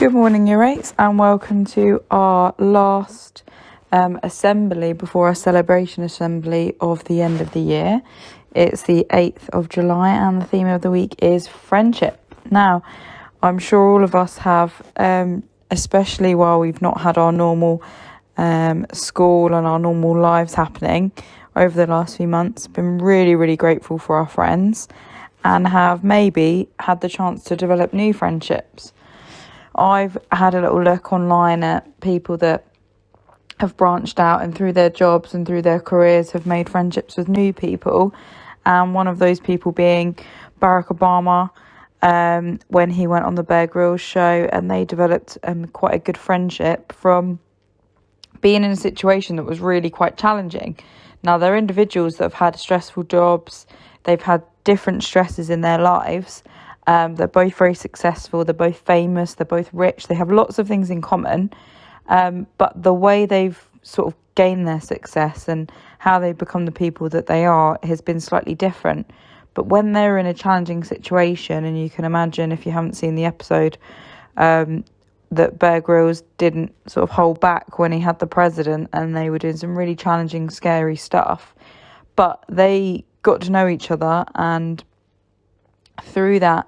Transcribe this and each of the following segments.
Good morning, year eights, and welcome to our last assembly before our celebration assembly of the end of the year. It's the 8th of July and the theme of the week is friendship. Now, I'm sure all of us have, especially while we've not had our normal school and our normal lives happening over the last few months, been really, really grateful for our friends and have maybe had the chance to develop new friendships. I've had a little look online at people that have branched out and through their jobs and through their careers have made friendships with new people. And one of those people being Barack Obama, when he went on the Bear Grylls show, and they developed quite a good friendship from being in a situation that was really quite challenging. Now, they're individuals that have had stressful jobs. They've had different stresses in their lives. They're both very successful, they're both famous, they're both rich, they have lots of things in common, but the way they've sort of gained their success and how they've become the people that they are has been slightly different. But when they're in a challenging situation, and you can imagine if you haven't seen the episode, that Bear Grylls didn't sort of hold back when he had the president and they were doing some really challenging, scary stuff, but they got to know each other, and through that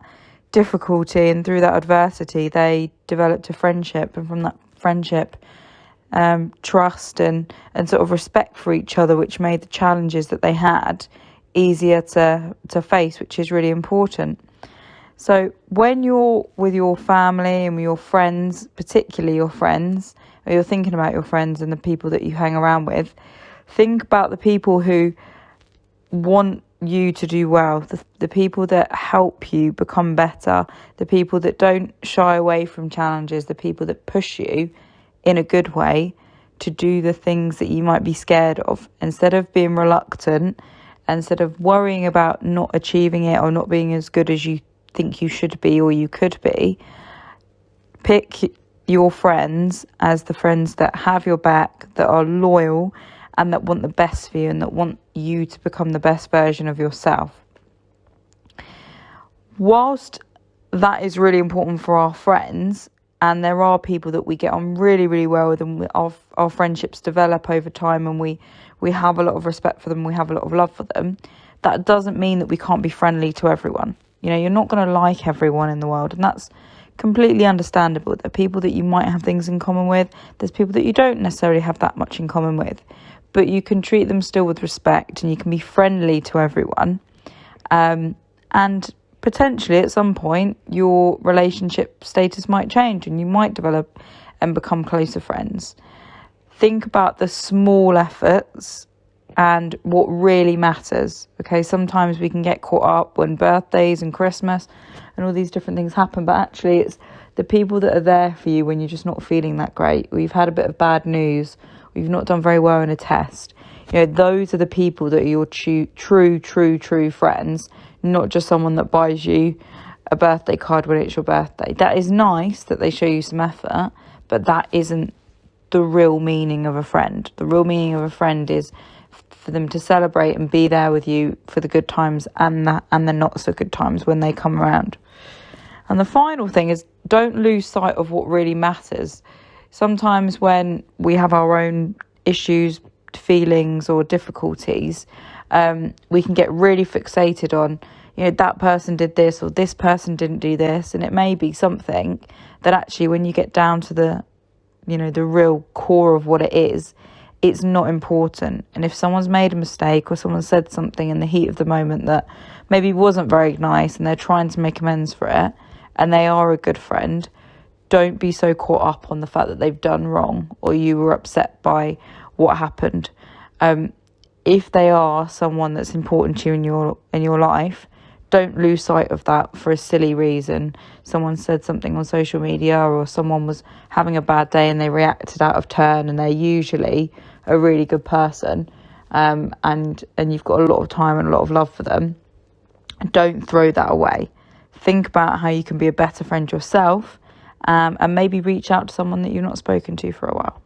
difficulty and through that adversity, they developed a friendship, and from that friendship, trust and sort of respect for each other, which made the challenges that they had easier to face, which is really important. So when you're with your family and with your friends, particularly your friends, or you're thinking about your friends and the people that you hang around with, think about the people who want you to do well, the people that help you become better, the people that don't shy away from challenges, the people that push you in a good way to do the things that you might be scared of. Instead of being reluctant, instead of worrying about not achieving it or not being as good as you think you should be or you could be, pick your friends as the friends that have your back, that are loyal and that want the best for you and that want you to become the best version of yourself. Whilst that is really important for our friends, and there are people that we get on really, really well with, and our friendships develop over time, and we have a lot of respect for them, we have a lot of love for them, that doesn't mean that we can't be friendly to everyone. You know, you're not going to like everyone in the world, and that's completely understandable. There are people that you might have things in common with, there's people that you don't necessarily have that much in common with, but you can treat them still with respect and you can be friendly to everyone. And potentially at some point your relationship status might change and you might develop and become closer friends. Think about the small efforts and what really matters. Okay, sometimes we can get caught up when birthdays and Christmas and all these different things happen, but actually it's the people that are there for you when you're just not feeling that great, or you've had a bit of bad news, or you've not done very well in a test. You know, those are the people that are your true friends, not just someone that buys you a birthday card when it's your birthday. That is nice that they show you some effort, but that isn't the real meaning of a friend. The real meaning of a friend is for them to celebrate and be there with you for the good times and the not so good times when they come around. And the final thing is, don't lose sight of what really matters. Sometimes when we have our own issues, feelings or difficulties, we can get really fixated on, you know, that person did this or this person didn't do this, and it may be something that actually when you get down to the real core of what it is, it's not important. And if someone's made a mistake or someone said something in the heat of the moment that maybe wasn't very nice and they're trying to make amends for it and they are a good friend, don't be so caught up on the fact that they've done wrong or you were upset by what happened. If they are someone that's important to you in your life, don't lose sight of that for a silly reason. Someone said something on social media, or someone was having a bad day and they reacted out of turn, and they're usually a really good person, and you've got a lot of time and a lot of love for them. Don't throw that away. Think about how you can be a better friend yourself, and maybe reach out to someone that you've not spoken to for a while.